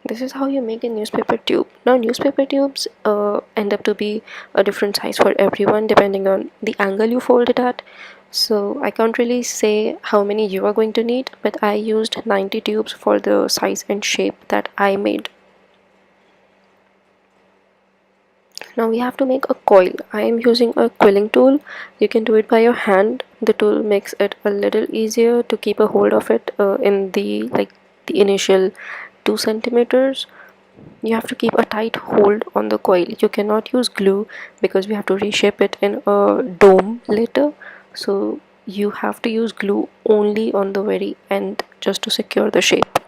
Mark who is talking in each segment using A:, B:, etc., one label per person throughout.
A: This is how you make a newspaper tube. Now newspaper tubes end up to be a different size for everyone depending on the angle you fold it at. So I can't really say how many you are going to need, but I used 90 tubes for the size and shape that I made. Now we have to make a coil. I am using a quilling tool. You can do it by your hand. The tool makes it a little easier to keep a hold of it in the initial 2 centimeters. You have to keep a tight hold on the coil. You cannot use glue because we have to reshape it in a dome later. So you have to use glue only on the very end just to secure the shape.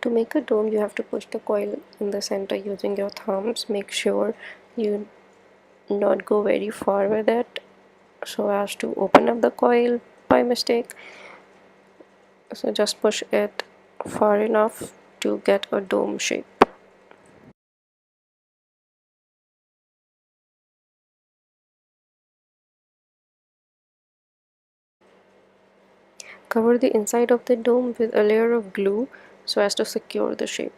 A: To make a dome, you have to push the coil in the center using your thumbs. Make sure you not go very far with it so as to open up the coil by mistake. So just push it far enough to get a dome shape. Cover the inside of the dome with a layer of glue so as to secure the shape.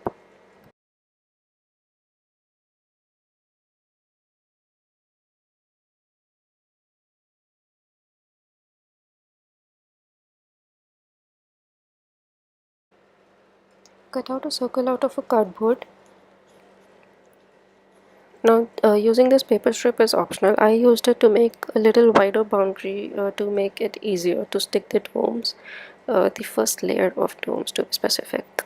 A: Cut out a circle out of a cardboard. Now using this paper strip is optional. I used it to make a little wider boundary to make it easier to stick the domes, the first layer of domes to be specific.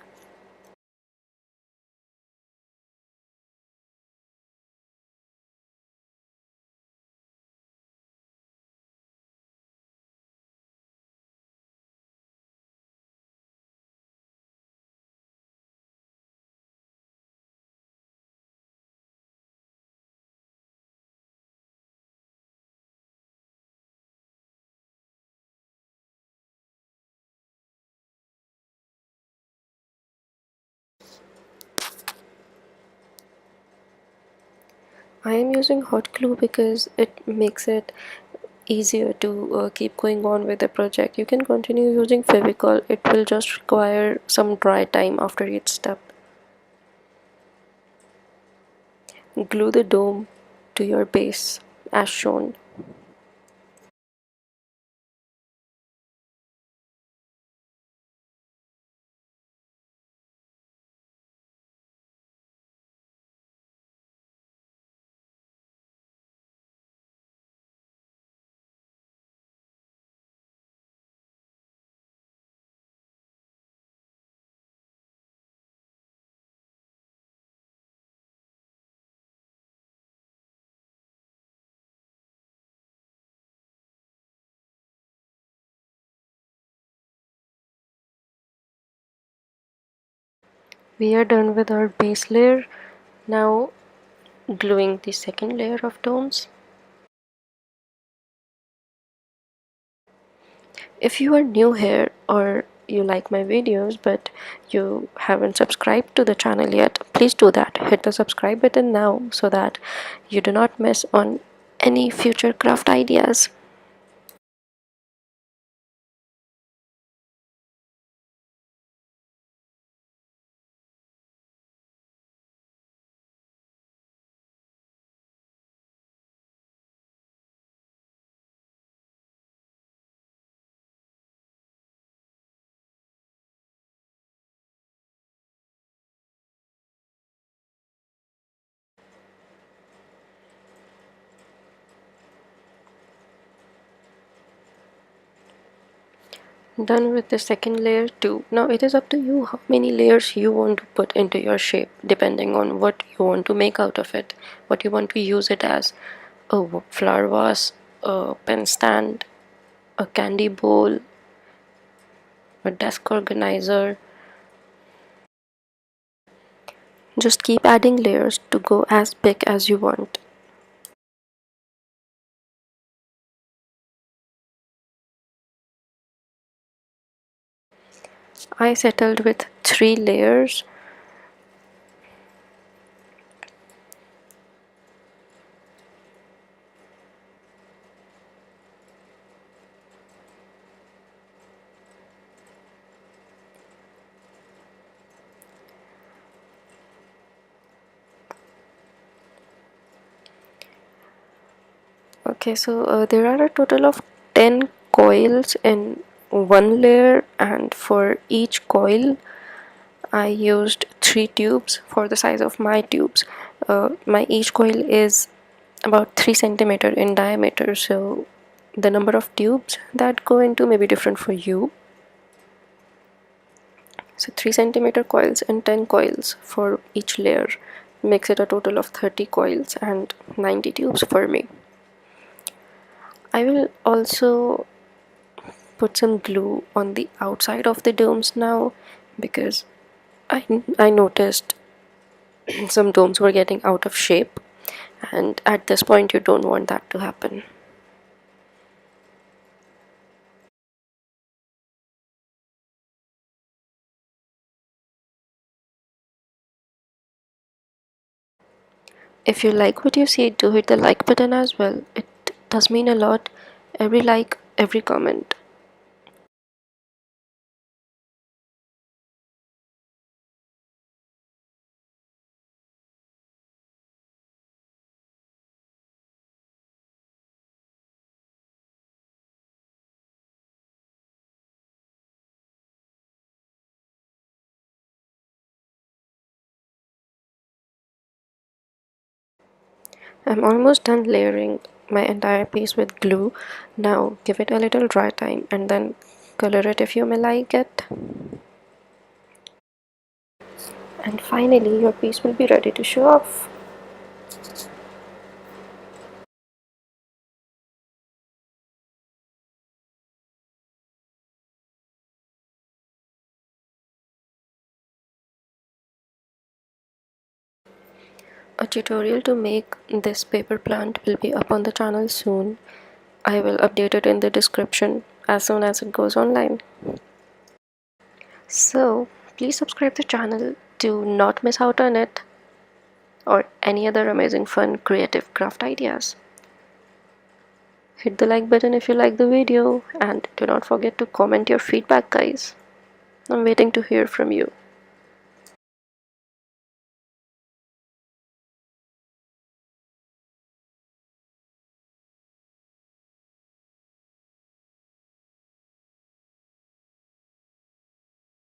A: I am using hot glue because it makes it easier to keep going on with the project. You can continue using Fevicol, it will just require some dry time after each step. Glue the dome to your base as shown. We are done with our base layer. Now gluing the second layer of domes. If you are new here or you like my videos but you haven't subscribed to the channel yet, please do that. Hit the subscribe button now so that you do not miss on any future craft ideas. Done with the second layer too. Now it is up to you how many layers you want to put into your shape depending on what you want to make out of it, what you want to use it as. A flower vase, a pen stand, a candy bowl, a desk organizer. Just keep adding layers to go as big as you want. I settled with 3 layers. Okay, so there are a total of 10 coils in one layer, and for each coil I used 3 tubes for the size of my tubes. My each coil is about 3 centimeter in diameter, so the number of tubes that go into may be different for you. So 3 centimeter coils and 10 coils for each layer makes it a total of 30 coils and 90 tubes for me. I will also put some glue on the outside of the domes now, because I noticed some domes were getting out of shape, and at this point you don't want that to happen. If you like what you see, do hit the like button as well. It does mean a lot. Every like, every comment. I'm almost done layering my entire piece with glue. Now give it a little dry time and then color it if you may like it. And finally your piece will be ready to show off. A tutorial to make this paper plant will be up on the channel soon. I will update it in the description as soon as it goes online. So please subscribe the channel to not miss out on it or any other amazing fun creative craft ideas. Hit the like button if you like the video, and do not forget to comment your feedback, guys. I'm waiting to hear from you.